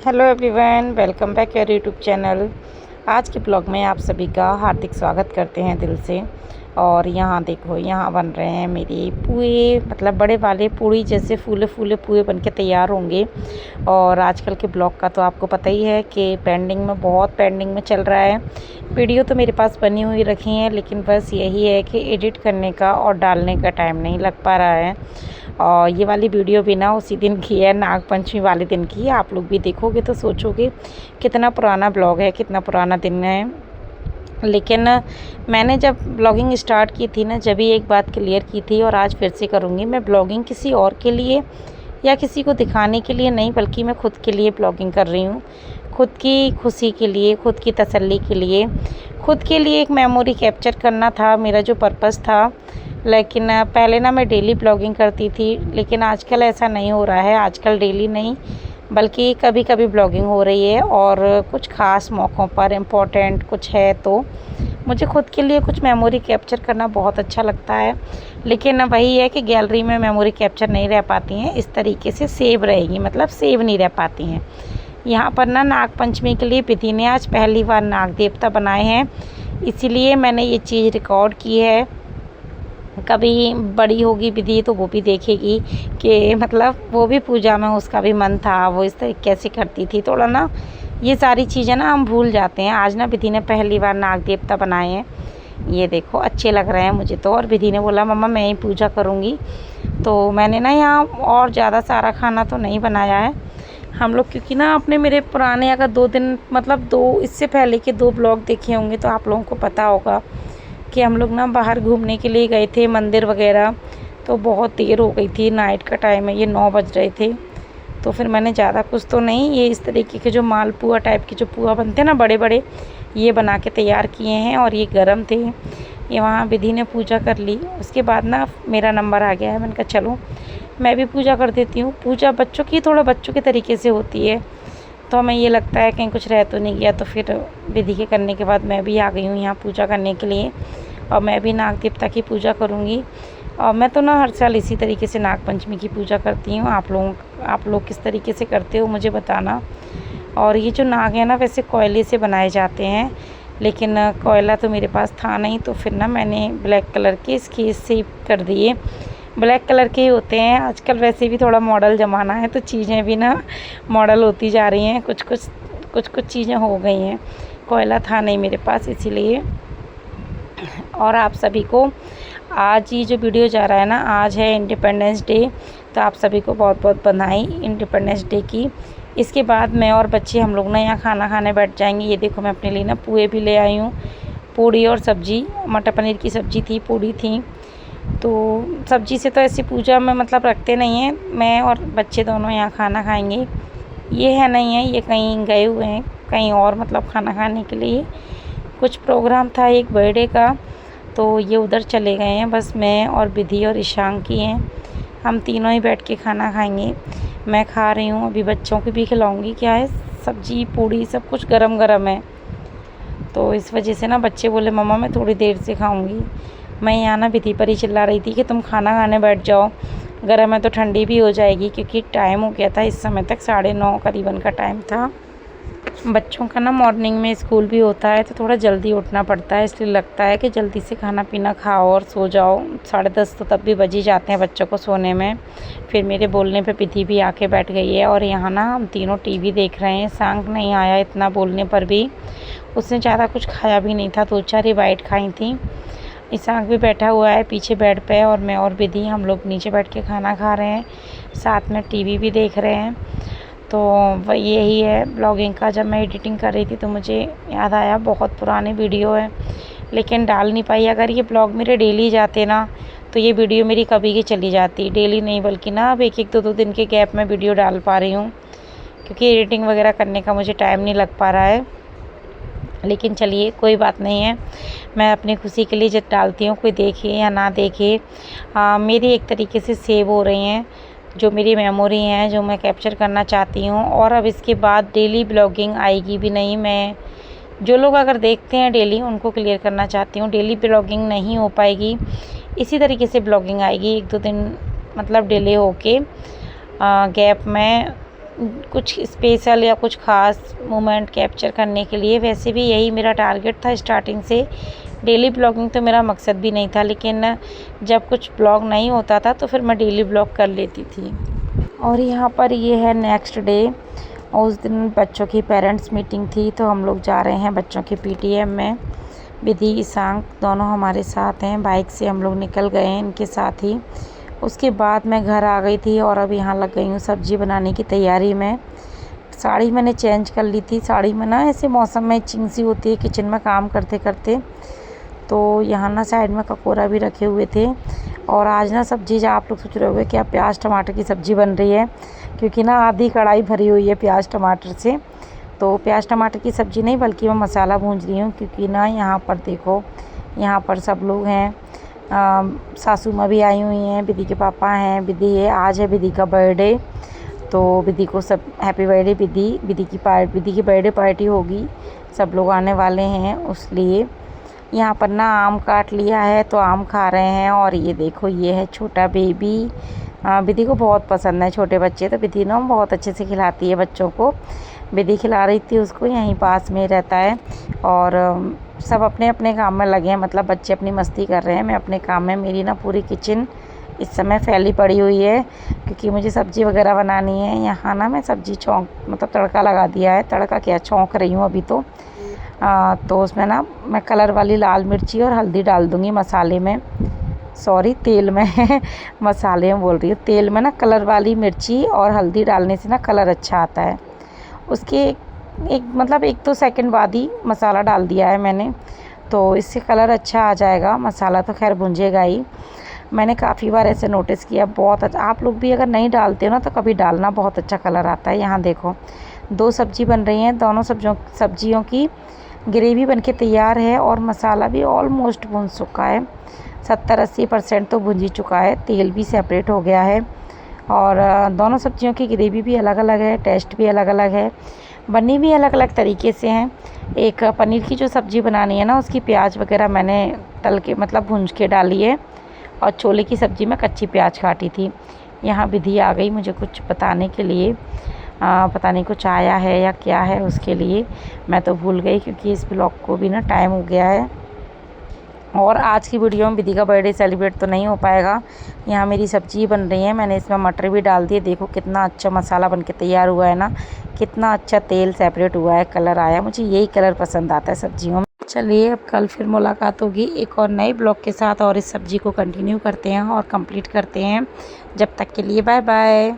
Hello everyone, welcome back your YouTube channel. आज के blog में आप सभी का हार्दिक स्वागत करते हैं दिल से। और यहाँ देखो, यहाँ बन रहे हैं मेरे पुए, मतलब बड़े वाले पूड़ी जैसे फूले फूले पुए बन के तैयार होंगे। और आजकल के ब्लॉग का तो आपको पता ही है कि बहुत पेंडिंग में चल रहा है। वीडियो तो मेरे पास बनी हुई रखी हैं, लेकिन बस यही है कि एडिट करने का और डालने का टाइम नहीं लग पा रहा है। और ये वाली वीडियो भी ना उसी दिन की है, नाग पंचमी वाले दिन की है। आप लोग भी देखोगे तो सोचोगे कितना पुराना ब्लॉग है, कितना पुराना दिन है। लेकिन मैंने जब ब्लॉगिंग स्टार्ट की थी ना, जब ही एक बात क्लियर की थी और आज फिर से करूँगी, मैं ब्लॉगिंग किसी और के लिए या किसी को दिखाने के लिए नहीं, बल्कि मैं खुद के लिए ब्लॉगिंग कर रही हूँ। खुद की खुशी के लिए, खुद की तसल्ली के लिए, खुद के लिए एक मेमोरी कैप्चर करना था मेरा जो पर्पस था। लेकिन पहले ना मैं डेली ब्लॉगिंग करती थी, लेकिन आजकल ऐसा नहीं हो रहा है। आजकल डेली नहीं, बल्कि कभी कभी ब्लॉगिंग हो रही है। और कुछ ख़ास मौक़ों पर इम्पोर्टेंट कुछ है तो मुझे खुद के लिए कुछ मेमोरी कैप्चर करना बहुत अच्छा लगता है। लेकिन वही है कि गैलरी में मेमोरी कैप्चर नहीं रह पाती हैं इस तरीके से, सेव रहेगी, मतलब सेव नहीं रह पाती हैं। यहाँ पर ना नाग पंचमी के लिए विधि ने आज पहली बार नाग देवता बनाए हैं, इसीलिए मैंने ये चीज़ रिकॉर्ड की है। कभी बड़ी होगी विधि तो वो भी देखेगी कि मतलब वो भी पूजा में उसका भी मन था, वो इस तरीके से करती थी। थोड़ा ना ये सारी चीज़ें ना हम भूल जाते हैं। आज ना विधि ने पहली बार नाग देवता बनाए हैं। ये देखो अच्छे लग रहे हैं मुझे तो। और विधि ने बोला मम्मा मैं ही पूजा करूँगी। तो मैंने ना यहाँ और ज़्यादा सारा खाना तो नहीं बनाया है हम लोग, क्योंकि ना आपने मेरे पुराने अगर 2 दिन मतलब 2 इससे पहले के 2 ब्लॉग देखे होंगे तो आप लोगों को पता होगा कि हम लोग ना बाहर घूमने के लिए गए थे मंदिर वगैरह। तो बहुत देर हो गई थी, नाइट का टाइम है, ये 9 बज रहे थे। तो फिर मैंने ज़्यादा कुछ तो नहीं, ये इस तरीके के जो मालपुआ टाइप के जो पुआ बनते हैं ना बड़े बड़े, ये बना के तैयार किए हैं। और ये गर्म थे। ये वहाँ विधि ने पूजा कर ली। उसके बाद ना मेरा नंबर आ गया है, मैंने कहा चलो मैं भी पूजा कर देती हूँ। पूजा बच्चों की थोड़ा बच्चों के तरीके से होती है, तो हमें ये लगता है कहीं कुछ रह तो नहीं गया। तो फिर विधि के करने के बाद मैं भी आ गई हूँ यहाँ पूजा करने के लिए। और मैं भी नाग देवता की पूजा करूँगी। और मैं तो ना हर साल इसी तरीके से नाग पंचमी की पूजा करती हूँ। आप लोग किस तरीके से करते हो मुझे बताना। और ये जो नाग है ना वैसे कोयले से बनाए जाते हैं, लेकिन कोयला तो मेरे पास था नहीं, तो फिर ना मैंने ब्लैक कलर के स्केच से कर दिए। ब्लैक कलर के ही होते हैं आजकल, वैसे भी थोड़ा मॉडल ज़माना है तो चीज़ें भी ना मॉडल होती जा रही हैं। कुछ चीज़ें हो गई हैं। कोयला था नहीं मेरे पास, इसीलिए। और आप सभी को आज ये जो वीडियो जा रहा है ना, आज है इंडिपेंडेंस डे, तो आप सभी को बहुत बहुत बधाई इंडिपेंडेंस डे की। इसके बाद मैं और बच्चे हम लोग ना यहाँ खाना खाने बैठ जाएंगे। ये देखो मैं अपने लिए ना पुए भी ले आई हूँ, पूड़ी और सब्जी, मटर पनीर की सब्जी थी, पूड़ी थी। तो सब्जी से तो ऐसी पूजा में मतलब रखते नहीं हैं। मैं और बच्चे दोनों यहाँ खाना खाएंगे। ये है नहीं है, ये कहीं गए हुए हैं कहीं और, मतलब खाना खाने के लिए। कुछ प्रोग्राम था एक बर्थडे का, तो ये उधर चले गए हैं। बस मैं और विधि और ईशांक की हैं, हम तीनों ही बैठ के खाना खाएंगे। मैं खा रही हूँ, अभी बच्चों को भी खिलाऊंगी। क्या है, सब्जी पूड़ी सब कुछ गरम गरम है, तो इस वजह से ना बच्चे बोले मम्मा मैं थोड़ी देर से खाऊंगी। मैं यहाँ ना विधि पर ही चिल्ला रही थी कि तुम खाना खाने बैठ जाओ, गर्म है तो ठंडी भी हो जाएगी, क्योंकि टाइम हो गया था इस समय तक 9:30 करीबन का टाइम था। बच्चों का ना मॉर्निंग में स्कूल भी होता है तो थोड़ा जल्दी उठना पड़ता है, इसलिए लगता है कि जल्दी से खाना पीना खाओ और सो जाओ। 10:30 तो तब भी बज ही जाते हैं बच्चों को सोने में। फिर मेरे बोलने पे विधि भी आके बैठ गई है। और यहाँ ना हम तीनों टीवी देख रहे हैं। सांक नहीं आया इतना बोलने पर भी, उसने ज़्यादा कुछ खाया भी नहीं था, 2-4 ही बाइट खाई थी। ईशांक भी बैठा हुआ है पीछे बेड पे, और मैं और विधि हम लोग नीचे बैठ के खाना खा रहे हैं, साथ में टीवी भी देख रहे हैं। तो वह यही है ब्लॉगिंग का। जब मैं एडिटिंग कर रही थी तो मुझे याद आया बहुत पुरानी वीडियो है, लेकिन डाल नहीं पाई। अगर ये ब्लॉग मेरे डेली जाते ना तो ये वीडियो मेरी कभी की चली जाती। डेली नहीं बल्कि ना अब 1-1 2-2 दिन के गैप में वीडियो डाल पा रही हूँ, क्योंकि एडिटिंग वगैरह करने का मुझे टाइम नहीं लग पा रहा है। लेकिन चलिए कोई बात नहीं है, मैं अपनी खुशी के लिए जब डालती हूँ, कोई देखे या ना देखे, मेरी एक तरीके से सेव हो रही हैं जो मेरी मेमोरी हैं, जो मैं कैप्चर करना चाहती हूँ। और अब इसके बाद डेली ब्लॉगिंग आएगी भी नहीं। मैं जो लोग अगर देखते हैं डेली उनको क्लियर करना चाहती हूँ, डेली ब्लॉगिंग नहीं हो पाएगी। इसी तरीके से ब्लॉगिंग आएगी, 1-2 दिन मतलब डिले होके गैप में कुछ स्पेशल या कुछ ख़ास मोमेंट कैप्चर करने के लिए। वैसे भी यही मेरा टारगेट था स्टार्टिंग से। डेली ब्लॉगिंग तो मेरा मकसद भी नहीं था, लेकिन जब कुछ ब्लॉग नहीं होता था तो फिर मैं डेली ब्लॉग कर लेती थी। और यहाँ पर ये है नेक्स्ट डे। उस दिन बच्चों की पेरेंट्स मीटिंग थी, तो हम लोग जा रहे हैं बच्चों की पीटीएम में। विधि ईशांक दोनों हमारे साथ हैं, बाइक से हम लोग निकल गए हैं इनके साथ ही। उसके बाद मैं घर आ गई थी और अब यहाँ लग गई हूँ सब्ज़ी बनाने की तैयारी में। साड़ी मैंने चेंज कर ली थी। साड़ी में ना ऐसे मौसम में इचिंग सी होती है किचन में काम करते करते, तो यहाँ ना साइड में ककोरा भी रखे हुए थे। और आज ना सब्ज़ी, जो आप लोग सोच रहे होंगे क्या प्याज टमाटर की सब्ज़ी बन रही है, क्योंकि ना आधी कढ़ाई भरी हुई है प्याज टमाटर से। तो प्याज टमाटर की सब्ज़ी नहीं, बल्कि मैं मसाला भूंज रही हूँ, क्योंकि ना यहाँ पर देखो, यहाँ पर सब लोग हैं। सासू माँ भी आई हुई हैं, विधि के पापा हैं, विधि है, आज है विधि का बर्थडे। तो विधि को सब हैप्पी बर्थडे विधि। विधि की बर्थडे पार्टी होगी, सब लोग आने वाले हैं, उसलिए यहाँ पर ना आम काट लिया है तो आम खा रहे हैं। और ये देखो, ये है छोटा बेबी। विधि को बहुत पसंद है छोटे बच्चे, तो विधि ना बहुत अच्छे से खिलाती है बच्चों को। विधि खिला रही थी उसको, यहीं पास में रहता है। और सब अपने अपने काम में लगे हैं, मतलब बच्चे अपनी मस्ती कर रहे हैं, मैं अपने काम में। मेरी ना पूरी किचन इस समय फैली पड़ी हुई है, क्योंकि मुझे सब्ज़ी वगैरह बनानी है। यहाँ ना मैं सब्ज़ी मतलब तड़का लगा दिया है। तड़का क्या, छौंक रही हूँ अभी तो उसमें ना मैं कलर वाली लाल मिर्ची और हल्दी डाल दूँगी मसाले में, सॉरी तेल में मसाले में बोल रही हूँ। तेल में ना कलर वाली मिर्ची और हल्दी डालने से ना कलर अच्छा आता है। उसके मतलब 1-2 सेकंड बाद ही मसाला डाल दिया है मैंने, तो इससे कलर अच्छा आ जाएगा। मसाला तो खैर भुंजेगा ही। मैंने काफ़ी बार ऐसे नोटिस किया, बहुत अच्छा। आप लोग भी अगर नहीं डालते हो ना तो कभी डालना, बहुत अच्छा कलर आता है। यहाँ देखो 2 सब्ज़ी बन रही हैं, दोनों सब्जियों की ग्रेवी बनके तैयार है और मसाला भी ऑलमोस्ट भुन चुका है। 70-80% तो भुंज ही चुका है, तेल भी सेपरेट हो गया है। और दोनों सब्जियों की ग्रेवी भी अलग अलग है, टेस्ट भी अलग अलग है, बनी भी अलग अलग तरीके से हैं। एक पनीर की जो सब्ज़ी बनानी है ना, उसकी प्याज वगैरह मैंने तल के मतलब भूंज के डाली है, और छोले की सब्ज़ी में कच्ची प्याज काटी थी। यहाँ विधि आ गई मुझे कुछ बताने के लिए, पता नहीं कुछ आया है या क्या है, उसके लिए मैं तो भूल गई, क्योंकि इस ब्लॉग को भी ना टाइम हो गया है। और आज की वीडियो में विधि का बर्थडे सेलिब्रेट तो नहीं हो पाएगा। यहाँ मेरी सब्ज़ी बन रही है, मैंने इसमें मटर भी डाल दिए। देखो कितना अच्छा मसाला बन के तैयार हुआ है ना, कितना अच्छा तेल सेपरेट हुआ है, कलर आया। मुझे यही कलर पसंद आता है सब्जियों में। चलिए अब कल फिर मुलाकात होगी एक और नए ब्लॉग के साथ, और इस सब्ज़ी को कंटिन्यू करते हैं और कंप्लीट करते हैं। जब तक के लिए बाय बाय।